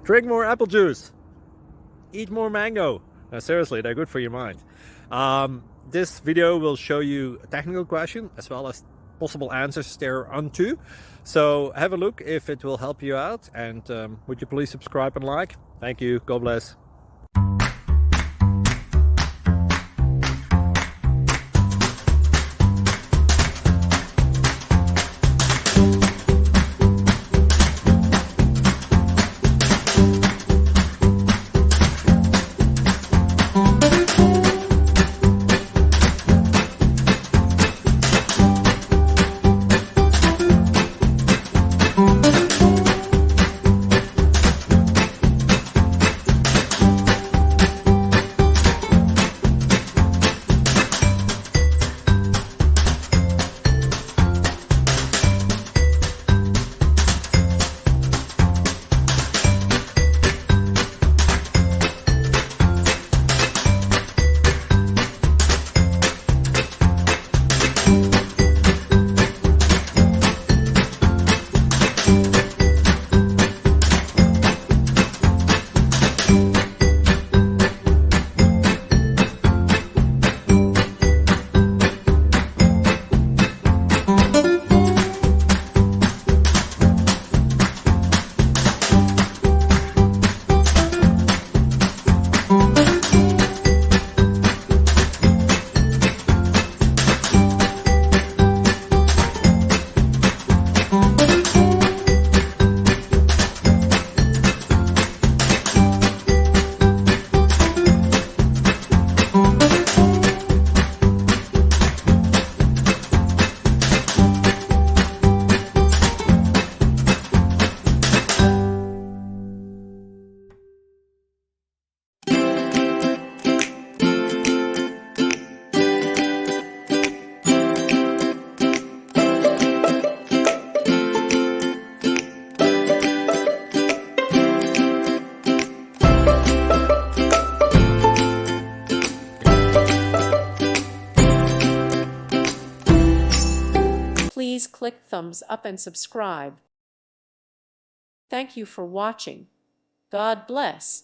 Drink more apple juice. Eat more mango. No, seriously, they're good for your mind. This video will show you a technical question as well as possible answers thereunto. So have a look if it will help you out, and would you please subscribe and like? Thank you. God bless. Please click thumbs up and subscribe. Thank you for watching. God bless.